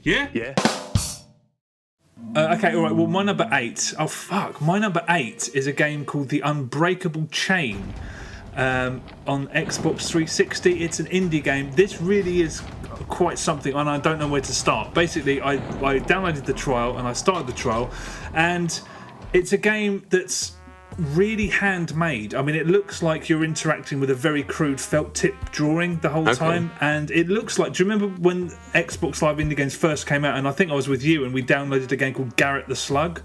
Yeah? Yeah. Okay, all right. Well, my number 8. Oh, fuck. My number 8 is a game called The Unbreakable Chain on Xbox 360. It's an indie game. This really is quite something, and I don't know where to start. Basically, I downloaded the trial and I started the trial, and it's a game that's really handmade. I mean, it looks like you're interacting with a very crude felt tip drawing the whole time, and it looks like, do you remember when Xbox Live Indie Games first came out, and I think I was with you and we downloaded a game called Garrett the Slug?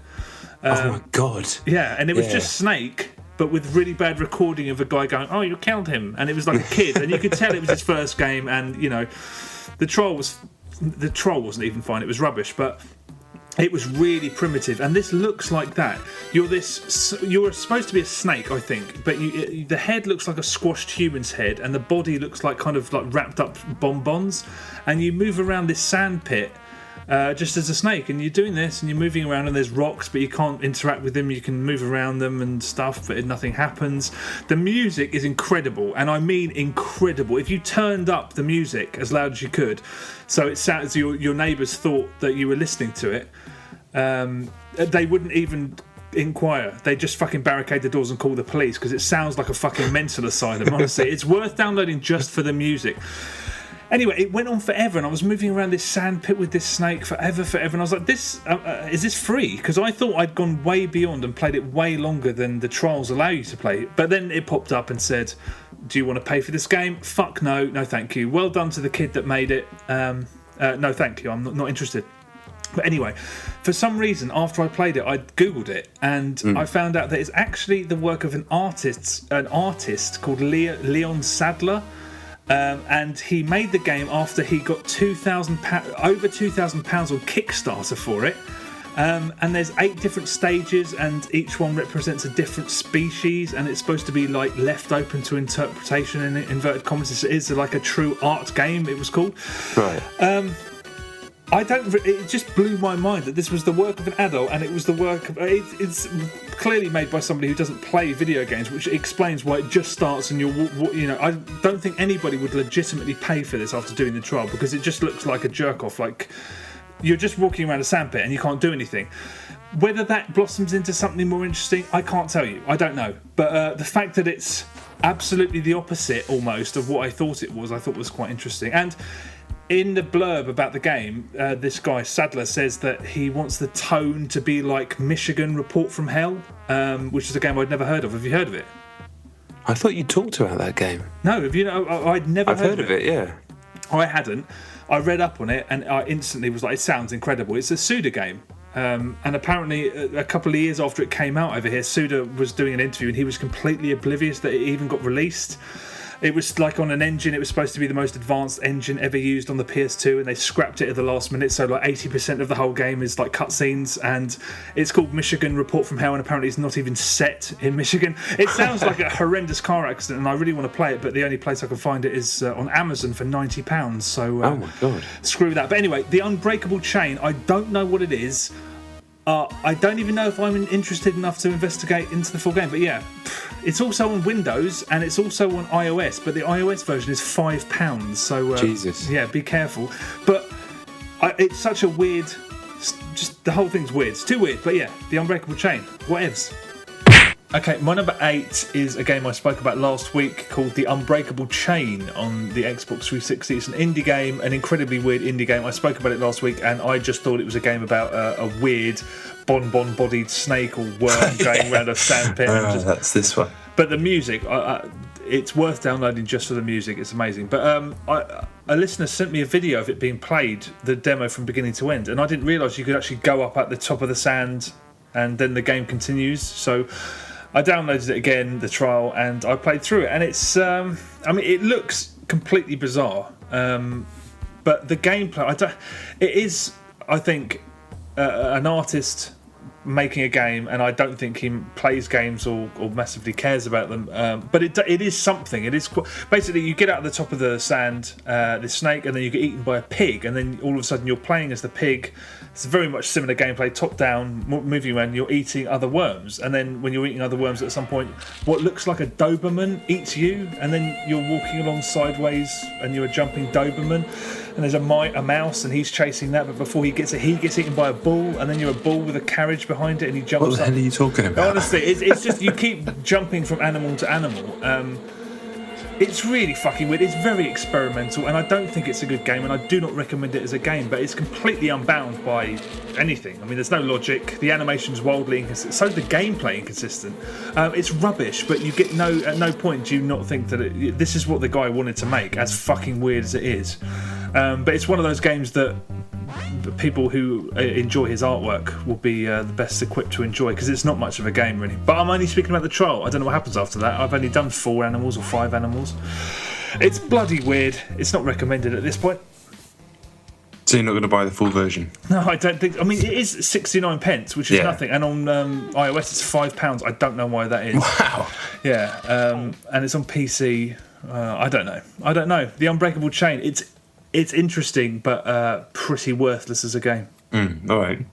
Oh my god. Yeah, and it was just Snake, but with really bad recording of a guy going, "Oh, you killed him," and it was like a kid, and you could tell it was his first game, and you know, the troll wasn't even fine, it was rubbish, but it was really primitive, and this looks like that. You're supposed to be a snake, I think, but the head looks like a squashed human's head, and the body looks like kind of like wrapped up bonbons, and you move around this sand pit just as a snake, and you're doing this, and you're moving around, and there's rocks, but you can't interact with them. You can move around them and stuff, but nothing happens. The music is incredible, and I mean incredible. If you turned up the music as loud as you could, so it sounds your neighbours thought that you were listening to it, they wouldn't even inquire. They just fucking barricade the doors and call the police because it sounds like a fucking mental asylum. Honestly, it's worth downloading just for the music. Anyway, it went on forever, and I was moving around this sand pit with this snake forever, and I was like, "This is this free?" Because I thought I'd gone way beyond and played it way longer than the trials allow you to play. But then it popped up and said, "Do you want to pay for this game?" Fuck no, thank you. Well done to the kid that made it. No, thank you. I'm not interested. But anyway, for some reason, after I played it, I googled it, and I found out that it's actually the work of an artist called Leon Sadler. And he made the game after he got over £2,000 on Kickstarter for it. And there's 8 different stages, and each one represents a different species, and it's supposed to be like left open to interpretation in inverted commas. It's like a true art game, it was called. Right. It just blew my mind that this was the work of an adult, and it was the work of it's clearly made by somebody who doesn't play video games, which explains why it just starts and I don't think anybody would legitimately pay for this after doing the trial, because it just looks like a jerk off, like you're just walking around a sandpit and you can't do anything. Whether that blossoms into something more interesting, I can't tell you. I don't know, but the fact that it's absolutely the opposite almost of what I thought it was, I thought was quite interesting. And in the blurb about the game, this guy Sadler says that he wants the tone to be like Michigan Report from Hell, which is a game I'd never heard of. Have you heard of it? I thought you talked about that game. No, have you? I'd never heard of it. Yeah, I hadn't. I read up on it and I instantly was like, it sounds incredible. It's a Suda game. And apparently a couple of years after it came out over here, Suda was doing an interview and he was completely oblivious that it even got released. It was like on an engine, it was supposed to be the most advanced engine ever used on the PS2, and they scrapped it at the last minute, so like 80% of the whole game is like cutscenes, and it's called Michigan Report from Hell, and apparently it's not even set in Michigan. It sounds like a horrendous car accident, and I really want to play it, but the only place I can find it is on Amazon for £90, so oh my god, screw that. But anyway, The Unbreakable Chain, I don't know what it is. I don't even know if I'm interested enough to investigate into the full game, but yeah, it's also on Windows and it's also on iOS, but the iOS version is £5, so Jesus. Yeah, be careful. But it's such a weird, just the whole thing's weird. It's too weird, but yeah, The Unbreakable Chain, whatevs. Okay, my number 8 is a game I spoke about last week called The Unbreakable Chain on the Xbox 360. It's an indie game, an incredibly weird indie game. I spoke about it last week and I just thought it was a game about a weird bonbon-bodied snake or worm going around a sandpit. That's this one. But the music, it's worth downloading just for the music. It's amazing. But a listener sent me a video of it being played, the demo from beginning to end, and I didn't realise you could actually go up at the top of the sand and then the game continues. So I downloaded it again, the trial, and I played through it. And it's, it looks completely bizarre. But the gameplay, it is, I think, an artist making a game, and I don't think he plays games or massively cares about them. But it is something. It is basically you get out of the top of the sand, this snake, and then you get eaten by a pig, and then all of a sudden you're playing as the pig. It's very much similar gameplay, top down, moving around. You're eating other worms, and then when you're eating other worms, at some point, what looks like a Doberman eats you, and then you're walking along sideways, and you're a jumping Doberman. and there's a mouse, and he's chasing that. But before he gets it, he gets eaten by a bull, and then you're a bull with a carriage behind it, and he jumps. What the hell are you talking about? Honestly, it's just you keep jumping from animal to animal. It's really fucking weird. It's very experimental, and I don't think it's a good game, and I do not recommend it as a game, but it's completely unbound by anything. I mean, there's no logic. The animation's wildly inconsistent. So's the gameplay inconsistent. It's rubbish, but you get at no point do you not think that this is what the guy wanted to make, as fucking weird as it is. But it's one of those games that people who enjoy his artwork will be the best equipped to enjoy, because it's not much of a game really. But I'm only speaking about the trial. I don't know what happens after that. I've only done 4 animals or 5 animals. It's bloody weird. It's not recommended at this point. So you're not going to buy the full version? No, I don't think. I mean, it is 69p, which is nothing, and on iOS it's £5. I don't know why that is. Wow. Yeah, and it's on PC. I don't know. The Unbreakable Chain. It's interesting, but pretty worthless as a game. All right.